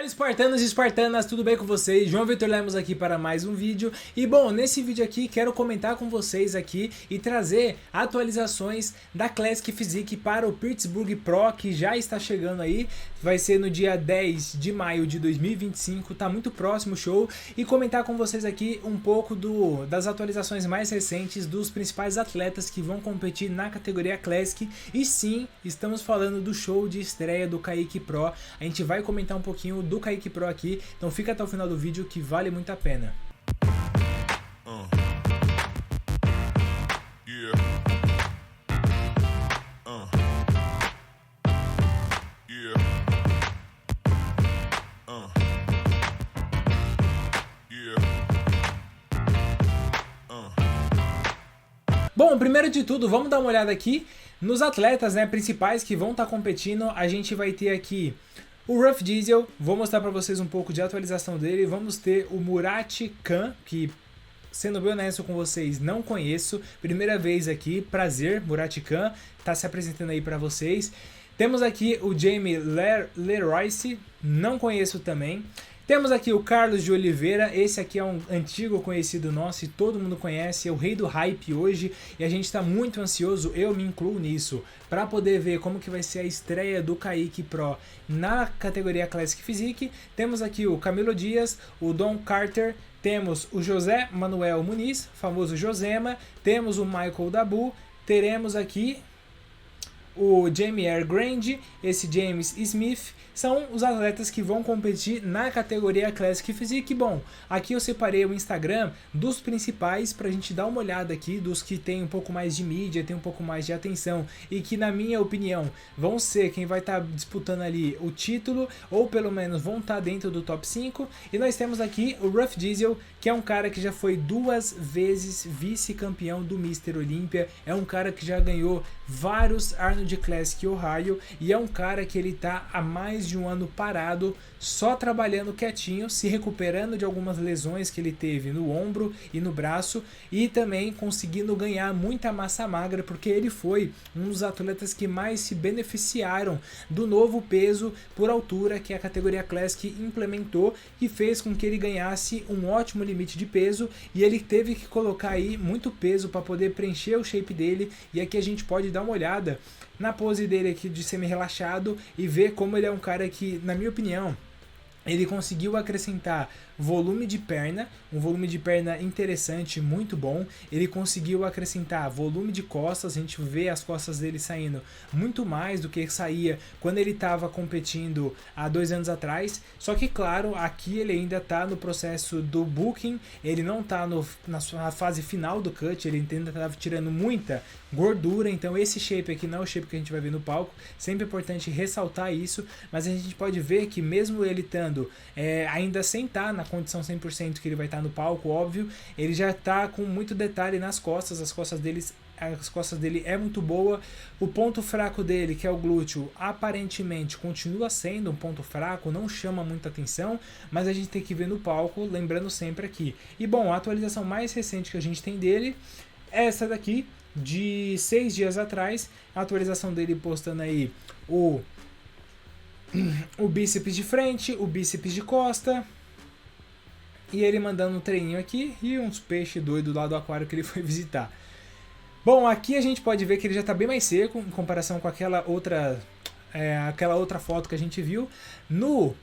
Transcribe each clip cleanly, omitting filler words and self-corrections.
Fala espartanos e espartanas, tudo bem com vocês? João Vitor Lemos aqui para mais um vídeo. E bom, nesse vídeo aqui quero comentar com vocês aqui e trazer atualizações da Classic Physique para o Pittsburgh Pro, que já está chegando aí. Vai ser no dia 10 de maio de 2025, tá muito próximo o show. E comentar com vocês aqui um pouco das atualizações mais recentes dos principais atletas que vão competir na categoria Classic. E sim, estamos falando do show de estreia do Kaique Pro. A gente vai comentar um pouquinho do Kaique Pro aqui, então fica até o final do vídeo que vale muito a pena. Bom, primeiro de tudo, vamos dar uma olhada aqui nos atletas, né, principais que vão estar competindo. A gente vai ter aqui o Rough Diesel, vou mostrar para vocês um pouco de atualização dele. Vamos ter o Murat Khan, que, sendo bem honesto com vocês, não conheço. Primeira vez aqui, prazer, Murat Khan, tá se apresentando aí para vocês. Temos aqui o Jamie Leroyce, não conheço também. Temos aqui o Carlos de Oliveira, esse aqui é um antigo conhecido nosso e todo mundo conhece, é o rei do hype hoje e a gente está muito ansioso, eu me incluo nisso, para poder ver como que vai ser a estreia do Kaique Pro na categoria Classic Physique. Temos aqui o Camilo Dias, o Don Carter, temos o José Manuel Muniz, famoso Josema, temos o Michael Dabu, teremos aqui o Jamie Air Grande, esse James Smith, são os atletas que vão competir na categoria Classic Physique. Bom, aqui eu separei o Instagram dos principais para a gente dar uma olhada aqui, dos que tem um pouco mais de mídia, tem um pouco mais de atenção e que, na minha opinião, vão ser quem vai estar disputando ali o título, ou pelo menos vão estar dentro do top 5. E nós temos aqui o Rough Diesel, que é um cara que já foi 2 vezes vice-campeão do Mr. Olympia, é um cara que já ganhou vários Arnold Classic Ohio e é um cara que ele tá há mais de um ano parado, só trabalhando quietinho, se recuperando de algumas lesões que ele teve no ombro e no braço e também conseguindo ganhar muita massa magra, porque ele foi um dos atletas que mais se beneficiaram do novo peso por altura que a categoria Classic implementou, que fez com que ele ganhasse um ótimo limite de peso e ele teve que colocar aí muito peso para poder preencher o shape dele. E aqui a gente pode dar uma olhada na pose dele aqui de semi-relaxado e ver como ele é um cara que, na minha opinião, ele conseguiu acrescentar volume de perna, um volume de perna interessante, muito bom. Ele conseguiu acrescentar volume de costas, a gente vê as costas dele saindo muito mais do que saía quando ele estava competindo há 2 anos atrás. Só que, claro, aqui ele ainda está no processo do booking, ele não está na sua fase final do cut, ele ainda está tirando muita gordura, então esse shape aqui não é o shape que a gente vai ver no palco. Sempre é importante ressaltar isso, mas a gente pode ver que mesmo ele estando ainda sem estar na condição 100% que ele vai estar no palco, óbvio, ele já está com muito detalhe nas costas, as costas dele é muito boa. O ponto fraco dele, que é o glúteo, aparentemente continua sendo um ponto fraco, não chama muita atenção, mas a gente tem que ver no palco, lembrando sempre aqui. E bom, a atualização mais recente que a gente tem dele é essa daqui, de 6 dias atrás, a atualização dele postando aí o bíceps de frente, o bíceps de costa, e ele mandando um treininho aqui e uns peixes doidos lá do aquário que ele foi visitar. Bom, aqui a gente pode ver que ele já está bem mais seco em comparação com aquela outra foto que a gente viu. No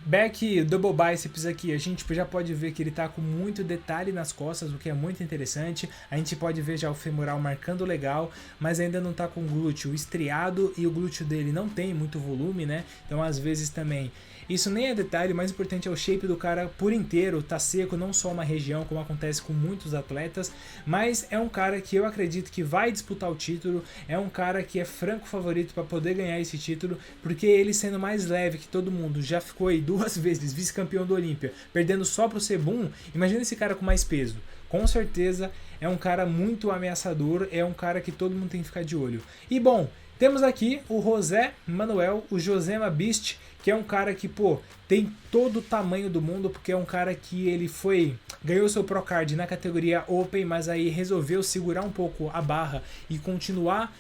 back double biceps aqui, a gente já pode ver que ele está com muito detalhe nas costas, o que é muito interessante. A gente pode ver já o femoral marcando legal, mas ainda não está com o glúteo estriado e o glúteo dele não tem muito volume, né? Então às vezes também isso nem é detalhe, o mais importante é o shape do cara por inteiro, tá seco, não só uma região, como acontece com muitos atletas, mas é um cara que eu acredito que vai disputar o título, é um cara que é franco favorito para poder ganhar esse título, porque ele sendo mais leve que todo mundo, já ficou aí 2 vezes vice-campeão do Olímpia, perdendo só pro Sebum, imagina esse cara com mais peso. Com certeza é um cara muito ameaçador, é um cara que todo mundo tem que ficar de olho. E bom, temos aqui o José Manuel, o Josema Beast, que é um cara que, pô, tem todo o tamanho do mundo, porque é um cara que ele foi ganhou seu Procard na categoria Open, mas aí resolveu segurar um pouco a barra e continuar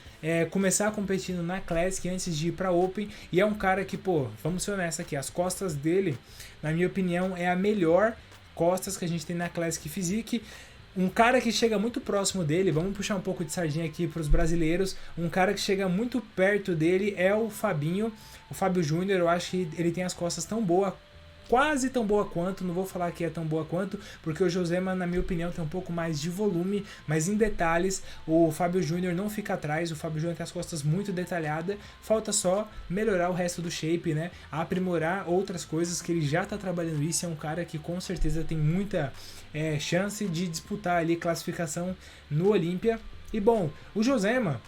começar competindo na Classic antes de ir pra Open, e é um cara que, pô, vamos ser honestos aqui, as costas dele, na minha opinião, é a melhor costas que a gente tem na Classic Physique. Um cara que chega muito próximo dele, vamos puxar um pouco de sardinha aqui para os brasileiros, um cara que chega muito perto dele é o Fabinho, o Fábio Júnior. Eu acho que ele tem as costas tão boas, quase tão boa quanto, não vou falar que é tão boa quanto, porque o Josema, na minha opinião, tem um pouco mais de volume, mas em detalhes, o Fábio Júnior não fica atrás, o Fábio Júnior tem as costas muito detalhadas, falta só melhorar o resto do shape, né, aprimorar outras coisas que ele já tá trabalhando isso, é um cara que com certeza tem muita chance de disputar ali classificação no Olímpia. E bom, o Josema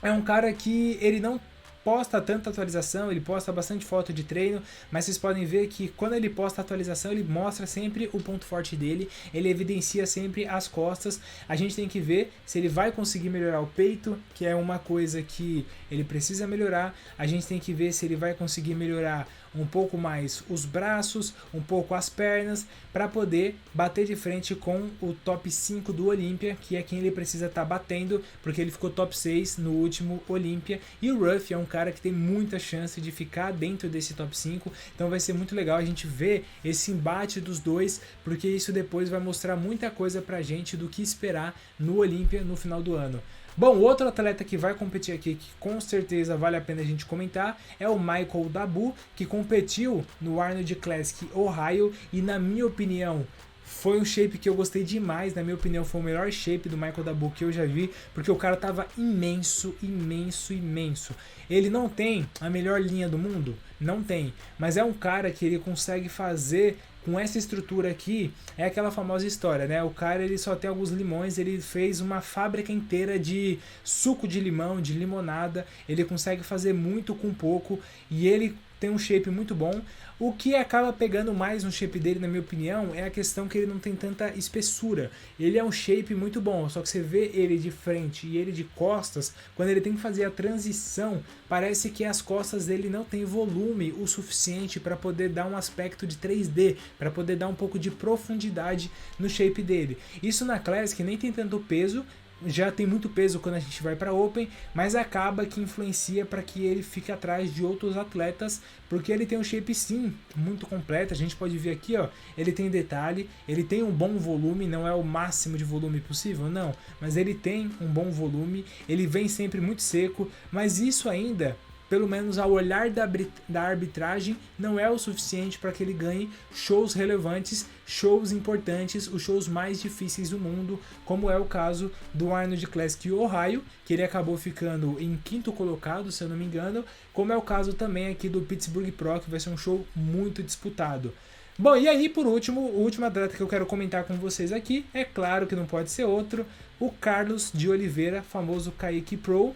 é um cara que ele não posta tanta atualização, ele posta bastante foto de treino, mas vocês podem ver que quando ele posta atualização, ele mostra sempre o ponto forte dele, ele evidencia sempre as costas. A gente tem que ver se ele vai conseguir melhorar o peito, que é uma coisa que ele precisa melhorar. A gente tem que ver se ele vai conseguir melhorar um pouco mais os braços, um pouco as pernas, para poder bater de frente com o top 5 do Olímpia, que é quem ele precisa estar batendo, porque ele ficou top 6 no último Olímpia, e o Ruff é um cara que tem muita chance de ficar dentro desse top 5, então vai ser muito legal a gente ver esse embate dos dois, porque isso depois vai mostrar muita coisa pra gente do que esperar no Olímpia no final do ano. Bom, outro atleta que vai competir aqui, que com certeza vale a pena a gente comentar, é o Michael Dabu, que competiu no Arnold Classic Ohio, e na minha opinião foi um shape que eu gostei demais. Na minha opinião foi o melhor shape do Michael Dabu que eu já vi, porque o cara tava imenso, imenso, imenso. Ele não tem a melhor linha do mundo? Não tem, mas é um cara que ele consegue fazer com essa estrutura aqui. É aquela famosa história, né? O cara, ele só tem alguns limões, ele fez uma fábrica inteira de suco de limão, de limonada. Ele consegue fazer muito com pouco e ele tem um shape muito bom. O que acaba pegando mais no shape dele, na minha opinião, é a questão que ele não tem tanta espessura. Ele é um shape muito bom, só que você vê ele de frente e ele de costas, quando ele tem que fazer a transição, parece que as costas dele não tem volume o suficiente para poder dar um aspecto de 3D, para poder dar um pouco de profundidade no shape dele. Isso na Classic nem tem tanto peso, já tem muito peso quando a gente vai para Open, mas acaba que influencia para que ele fique atrás de outros atletas, porque ele tem um shape sim muito completo. A gente pode ver aqui, ó, ele tem detalhe, ele tem um bom volume, não é o máximo de volume possível, não, mas ele tem um bom volume, ele vem sempre muito seco, mas isso ainda, pelo menos ao olhar da arbitragem, não é o suficiente para que ele ganhe shows relevantes, shows importantes, os shows mais difíceis do mundo, como é o caso do Arnold Classic Ohio, que ele acabou ficando em 5º colocado, se eu não me engano, como é o caso também aqui do Pittsburgh Pro, que vai ser um show muito disputado. Bom, e aí por último, o último atleta que eu quero comentar com vocês aqui, é claro que não pode ser outro, o Carlos de Oliveira, famoso Kaique Pro,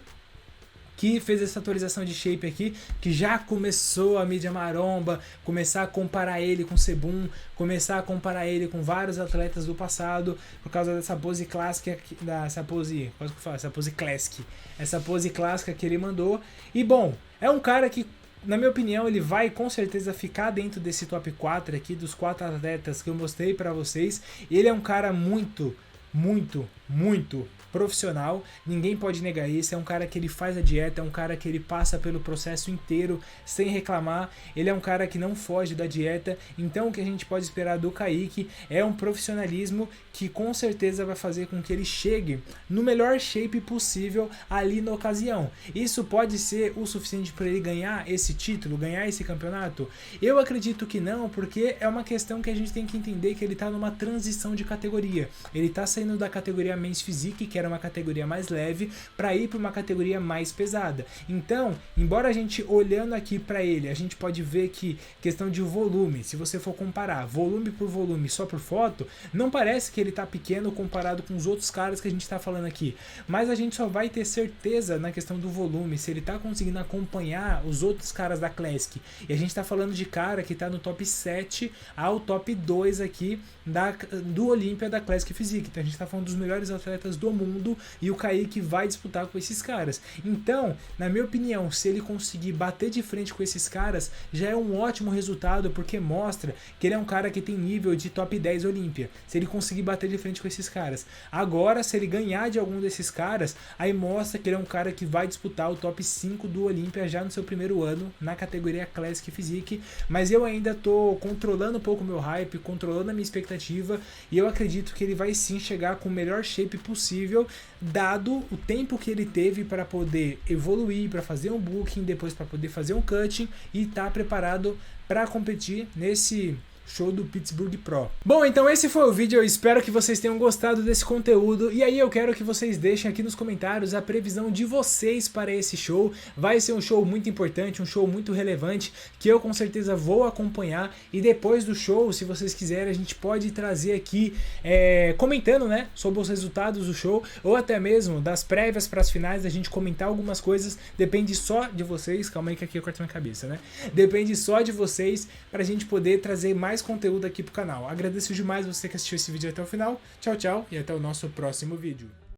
que fez essa atualização de shape aqui, que já começou a mídia maromba, começar a comparar ele com o Sebum, começar a comparar ele com vários atletas do passado, por causa dessa pose clássica, essa pose classic, essa pose clássica que ele mandou. E bom, é um cara que, na minha opinião, ele vai com certeza ficar dentro desse top 4 aqui, dos 4 atletas que eu mostrei pra vocês. Ele é um cara muito profissional, ninguém pode negar isso. É um cara que ele faz a dieta, é um cara que ele passa pelo processo inteiro sem reclamar, ele é um cara que não foge da dieta. Então o que a gente pode esperar do Kaique é um profissionalismo que com certeza vai fazer com que ele chegue no melhor shape possível ali na ocasião. Isso pode ser o suficiente para ele ganhar esse título, ganhar esse campeonato? Eu acredito que não, porque é uma questão que a gente tem que entender que ele está numa transição de categoria. Ele está saindo da categoria Men's Physique, que era uma categoria mais leve, para ir para uma categoria mais pesada. Então, embora a gente olhando aqui para ele, a gente pode ver que questão de volume, se você for comparar volume por volume só por foto, não parece que ele tá pequeno comparado com os outros caras que a gente tá falando aqui, mas a gente só vai ter certeza na questão do volume se ele tá conseguindo acompanhar os outros caras da Classic. E a gente tá falando de cara que tá no top 7 ao top 2 aqui do Olímpia da Classic Physique. Então a gente tá falando dos melhores melhores atletas do mundo e o Kaique vai disputar com esses caras. Então, na minha opinião, se ele conseguir bater de frente com esses caras, já é um ótimo resultado, porque mostra que ele é um cara que tem nível de top 10 Olímpia, se ele conseguir bater de frente com esses caras. Agora, se ele ganhar de algum desses caras, aí mostra que ele é um cara que vai disputar o top 5 do Olímpia já no seu primeiro ano, na categoria Classic Physique, mas eu ainda tô controlando um pouco o meu hype, controlando a minha expectativa, e eu acredito que ele vai sim chegar com o melhor shape possível, dado o tempo que ele teve para poder evoluir, para fazer um booking, depois para poder fazer um cutting e estar preparado para competir nesse show do Pittsburgh Pro. Bom, então esse foi o vídeo, eu espero que vocês tenham gostado desse conteúdo, e aí eu quero que vocês deixem aqui nos comentários a previsão de vocês para esse show. Vai ser um show muito importante, um show muito relevante, que eu com certeza vou acompanhar, e depois do show, se vocês quiserem, a gente pode trazer aqui, comentando, né, sobre os resultados do show, ou até mesmo das prévias para as finais, a gente comentar algumas coisas, depende só de vocês, calma aí que aqui eu corto minha cabeça, né, depende só de vocês, para a gente poder trazer mais conteúdo aqui pro canal. Agradeço demais você que assistiu esse vídeo até o final. Tchau, tchau e até o nosso próximo vídeo.